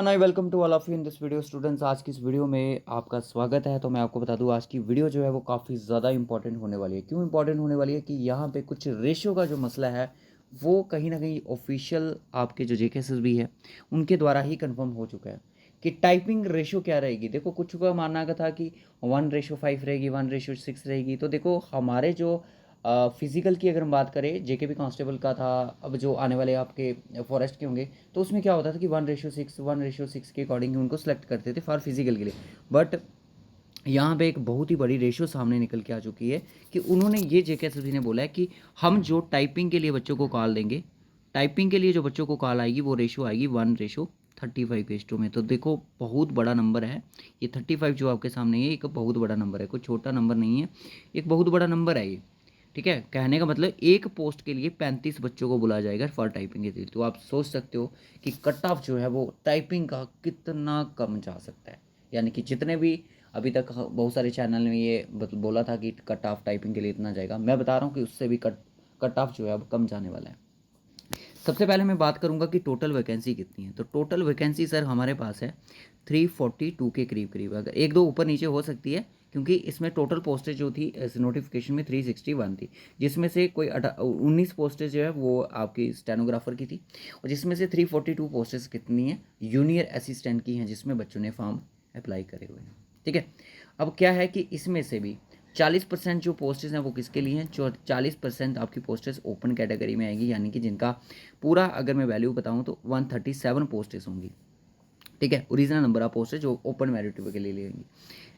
Everyone, I welcome to all of you in this video students. आज की इस video में आपका स्वागत है। तो मैं आपको बता दूं आज की वीडियो जो है वो काफ़ी ज़्यादा इंपॉर्टेंट होने वाली है। क्यों इंपॉर्टेंट होने वाली है कि यहाँ पे कुछ रेशियो का जो मसला है वो कहीं ना कहीं ऑफिशियल आपके जो जेकेएसएस भी है उनके द्वारा ही कंफर्म हो चुका है कि टाइपिंग रेशियो क्या रहेगी। देखो, कुछ का मानना का था कि 1:5 रहेगी, 1:6 रहेगी। तो देखो, हमारे जो फिजिकल की अगर हम बात करें, जेकेपी कांस्टेबल का था, अब जो आने वाले आपके फॉरेस्ट के होंगे, तो उसमें क्या होता था कि 1:6 के अकॉर्डिंग उनको सेलेक्ट करते थे फॉर फिजिकल के लिए। बट यहाँ पे एक बहुत ही बड़ी रेशियो सामने निकल के आ चुकी है कि उन्होंने ये जेकेएसएसबी ने बोला है कि हम जो टाइपिंग के लिए बच्चों को कॉल देंगे, टाइपिंग के लिए जो बच्चों को कॉल आएगी वो रेशियो आएगी 1:35 में। तो देखो, बहुत बड़ा नंबर है ये 35 जो आपके सामने है। एक बहुत बड़ा नंबर है, कोई छोटा नंबर नहीं है, एक बहुत बड़ा नंबर है ये। ठीक है, कहने का मतलब एक पोस्ट के लिए 35 बच्चों को बुलाया जाएगा फॉर टाइपिंग के लिए। तो आप सोच सकते हो कि कट ऑफ जो है वो टाइपिंग का कितना कम जा सकता है। यानी कि जितने भी अभी तक बहुत सारे चैनल में ये बोला था कि कट ऑफ टाइपिंग के लिए इतना जाएगा, मैं बता रहा हूँ कि उससे भी कट ऑफ जो है अब कम जाने वाला है। सबसे पहले मैं बात करूंगा कि टोटल वैकेंसी कितनी है। तो टोटल वैकेंसी सर हमारे पास है 342 के करीब करीब, अगर एक दो ऊपर नीचे हो सकती है, क्योंकि इसमें टोटल पोस्टेज जो थी इस नोटिफिकेशन में 361 थी, जिसमें से कोई 19 पोस्टेज जो है वो आपकी स्टेनोग्राफर की थी, और जिसमें से 342 पोस्टेज कितनी है, जूनियर असिस्टेंट की हैं, जिसमें बच्चों ने फॉर्म अप्लाई करे हुए हैं। ठीक है, अब क्या है कि इसमें से भी 40% जो पोस्टेज हैं वो किसके लिए हैं, जो 40% आपकी पोस्टेज ओपन कैटेगरी में आएगी, यानी कि जिनका पूरा अगर मैं वैल्यू बताऊं तो 137 पोस्टेज होंगी। ठीक है, ओरिजिनल नंबर ऑफ पोस्टेज जो ओपन मेरिट के लिए लेंगी।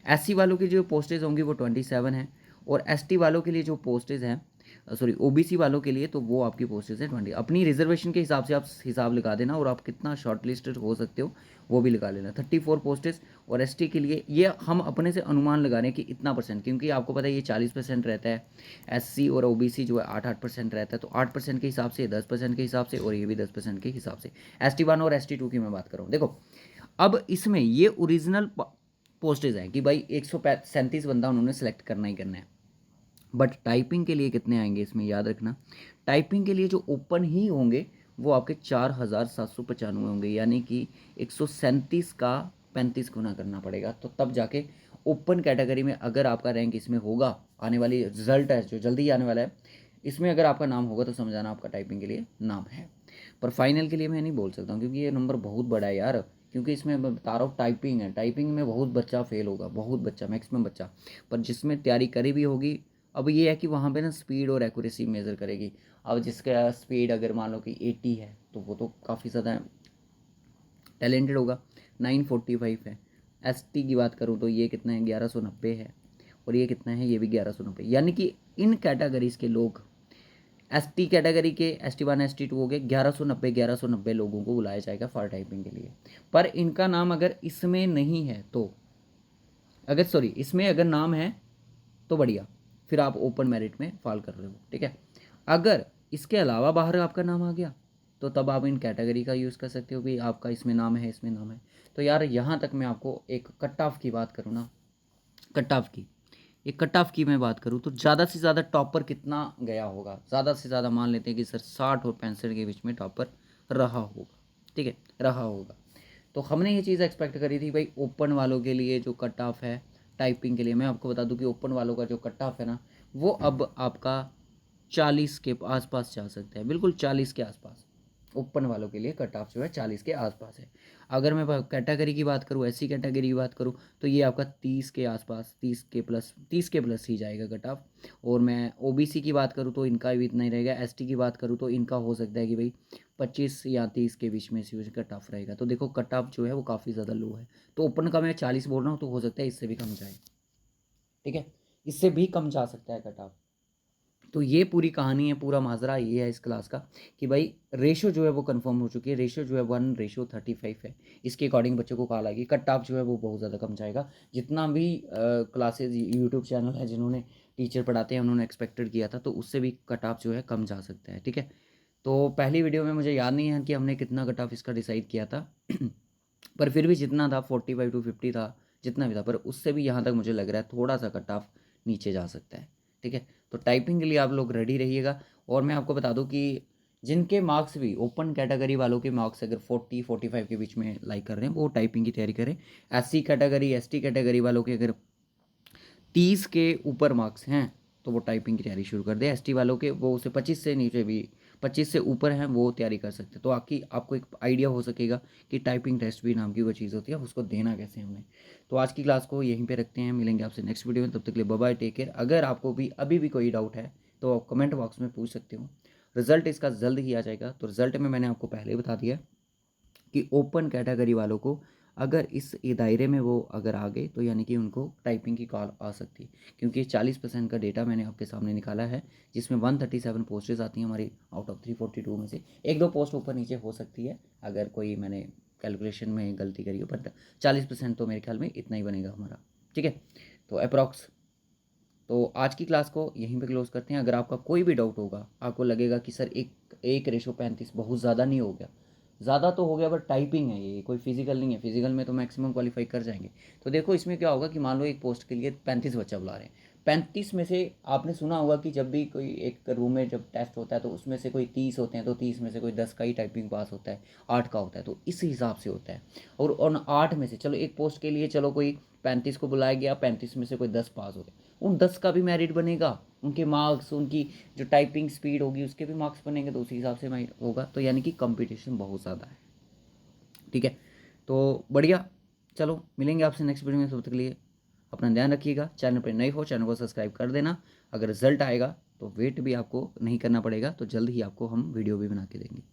एससी वालों की जो पोस्टेज होंगी वो 27 है, और एसटी वालों के लिए जो पोस्टेज हैं, सॉरी ओबीसी वालों के लिए तो वो आपकी पोस्टेज है 20। अपनी रिजर्वेशन के हिसाब से आप हिसाब लगा देना, और आप कितना शॉर्ट लिस्टेड हो सकते हो वो भी लगा लेना। 34 पोस्टेज, और एसटी के लिए ये हम अपने से अनुमान लगा रहे हैं कि इतना परसेंट, क्योंकि आपको पता है ये 40% रहता है, एससी और ओबीसी जो है 8% रहता है। तो 8% के हिसाब से, 10% के हिसाब से, और ये भी 10% के हिसाब से। ST1 और ST2 की मैं बात कर रहा हूँ। देखो, अब इसमें ये ओरिजिनल पोस्टेज हैं कि भाई 137 बंदा उन्होंने सेलेक्ट करना ही करना है। बट टाइपिंग के लिए कितने आएंगे इसमें याद रखना, टाइपिंग के लिए जो ओपन ही होंगे वो आपके 4795 होंगे, यानी कि 137 का 35 गुना करना पड़ेगा, तो तब जाके ओपन कैटेगरी में अगर आपका रैंक इसमें होगा, आने वाली रिजल्ट है जो जल्दी ही आने वाला है, इसमें अगर आपका नाम होगा तो समझाना आपका टाइपिंग के लिए नाम है। पर फाइनल के लिए मैं नहीं बोल सकता हूँ, क्योंकि ये नंबर बहुत बड़ा है यार। क्योंकि इसमें मैं बता रहा हूँ टाइपिंग है, टाइपिंग में बहुत बच्चा फेल होगा, बहुत बच्चा, मैक्सिमम बच्चा। पर जिसमें तैयारी करी भी होगी, अब ये है कि वहाँ पे ना स्पीड और एक्यूरेसी मेज़र करेगी। अब जिसका स्पीड अगर मान लो कि 80 है तो वो तो काफ़ी ज़्यादा टैलेंटेड होगा। 945 है। एसटी की बात करूँ तो ये कितना है, 1190 है, और ये कितना है, ये भी 1190। यानी कि इन कैटेगरीज के लोग, एसटी कैटेगरी के ST1 ST2 हो गए, 1190 लोगों को बुलाया जाएगा फॉर टाइपिंग के लिए। पर इनका नाम अगर इसमें नहीं है तो, अगर सॉरी इसमें अगर नाम है तो बढ़िया, फिर आप ओपन मेरिट में फॉल कर रहे हो। ठीक है, अगर इसके अलावा बाहर आपका नाम आ गया तो तब आप इन कैटेगरी का यूज़ कर सकते हो कि आपका इसमें नाम है, इसमें नाम है। तो यार यहाँ तक मैं आपको एक कट ऑफ की बात करूँ ना, कट ऑफ की, एक कट ऑफ की मैं बात करूँ तो ज़्यादा से ज़्यादा टॉपर कितना गया होगा, ज़्यादा से ज़्यादा मान लेते हैं कि सर 60 और 65 के बीच में टॉपर रहा होगा। ठीक है, रहा होगा। तो हमने ये चीज़ एक्सपेक्ट करी थी भाई, ओपन वालों के लिए जो कट ऑफ है टाइपिंग के लिए, मैं आपको बता दूं कि ओपन वालों का जो कट ऑफ है ना, वो अब आपका 40 के आसपास जा सकता है, बिल्कुल 40 के आसपास। ओपन वालों के लिए कट ऑफ जो है 40 के आसपास है। अगर मैं कैटेगरी की बात करूँ, ऐसी कैटेगरी की बात करूँ, तो ये आपका 30 के आसपास, 30 के प्लस ही जाएगा कट ऑफ। और मैं ओबीसी की बात करूँ तो इनका भी इतना ही रहेगा। एसटी की बात करूँ तो इनका हो सकता है कि भाई 25 या 30 के बीच में से कट ऑफ रहेगा। तो देखो, कट ऑफ जो है वो काफ़ी ज़्यादा लो है। तो ओपन का मैं 40 बोल रहा हूँ, तो हो सकता है इससे भी कम जाए। ठीक है, इससे भी कम जा सकता है कट ऑफ। तो ये पूरी कहानी है, पूरा माजरा ये है इस क्लास का कि भाई रेशो जो है वो कंफर्म हो चुकी है। रेशो जो है 1:35 है। इसके अकॉर्डिंग बच्चों को कॉल आएगी। कट ऑफ जो है वो बहुत ज़्यादा कम जाएगा। जितना भी क्लासेज यूट्यूब चैनल है जिन्होंने टीचर पढ़ाते हैं उन्होंने एक्सपेक्टेड किया था, तो उससे भी कट ऑफ जो है कम जा सकता है। ठीक है, तो पहली वीडियो में मुझे याद नहीं है कि हमने कितना कट ऑफ इसका डिसाइड किया था पर फिर भी जितना था 45 to 50 था, जितना भी था, पर उससे भी यहाँ तक मुझे लग रहा है थोड़ा सा कट ऑफ नीचे जा सकता है। ठीक है, तो टाइपिंग के लिए आप लोग रेडी रहिएगा। और मैं आपको बता दूं कि जिनके मार्क्स भी ओपन कैटेगरी वालों के मार्क्स अगर 40-45 के बीच में लाइक कर रहे हैं वो टाइपिंग की तैयारी करें। एससी कैटेगरी एसटी कैटेगरी वालों के अगर 30 के ऊपर मार्क्स हैं तो वो टाइपिंग की तैयारी शुरू कर दे। एसटी वालों के वो उसे 25 से नीचे भी 25 से ऊपर हैं वो तैयारी कर सकते हैं। तो आपको एक आइडिया हो सकेगा कि टाइपिंग टेस्ट भी नाम की वो चीज़ होती है, उसको देना कैसे हमें। तो आज की क्लास को यहीं पे रखते हैं, मिलेंगे आपसे नेक्स्ट वीडियो में। तब तक के लिए बाय बाय, टेक केयर। अगर आपको भी अभी भी कोई डाउट है तो आप कमेंट बॉक्स में पूछ सकते हो। रिजल्ट इसका जल्द ही आ जाएगा। तो रिजल्ट में मैंने आपको पहले ही बता दिया कि ओपन कैटेगरी वालों को अगर इस दायरे में वो अगर आ गए तो यानी कि उनको टाइपिंग की कॉल आ सकती है, क्योंकि 40% का डेटा मैंने आपके सामने निकाला है, जिसमें 137 पोस्टेज आती हैं हमारी आउट ऑफ 342 में से। एक दो पोस्ट ऊपर नीचे हो सकती है अगर कोई मैंने कैलकुलेशन में गलती करी हो, बट 40% तो मेरे ख्याल में इतना ही बनेगा हमारा। ठीक है, तो अप्रॉक्स। तो आज की क्लास को यहीं पे क्लोज करते हैं। अगर आपका कोई भी डाउट होगा, आपको लगेगा कि सर 1:35 बहुत ज़्यादा नहीं हो गया, ज़्यादा तो हो गया बट टाइपिंग है, ये कोई फिजिकल नहीं है, फिजिकल में तो मैक्सिमम क्वालिफाई कर जाएंगे। तो देखो इसमें क्या होगा कि मान लो एक पोस्ट के लिए 35 बच्चा बुला रहे हैं, 35 में से आपने सुना होगा कि जब भी कोई एक रूम में जब टेस्ट होता है तो उसमें से कोई 30 होते हैं, तो 30 में से कोई 10 का ही टाइपिंग पास होता है, 8 का होता है, तो इस हिसाब से होता है। और उन 8 में से चलो एक पोस्ट के लिए चलो कोई 35 को बुलाया गया, 35 में से कोई 10 पास हो गए, उन 10 का भी मेरिट बनेगा, उनके मार्क्स, उनकी जो टाइपिंग स्पीड होगी उसके भी मार्क्स बनेंगे, तो उसी हिसाब से होगा। तो यानी कि कंपटीशन बहुत ज़्यादा है। ठीक है, तो बढ़िया, चलो मिलेंगे आपसे नेक्स्ट वीडियो में। तब तक के लिए अपना ध्यान रखिएगा। चैनल पर नए हो चैनल को सब्सक्राइब कर देना। अगर रिजल्ट आएगा तो वेट भी आपको नहीं करना पड़ेगा, तो जल्द ही आपको हम वीडियो भी बना के देंगे।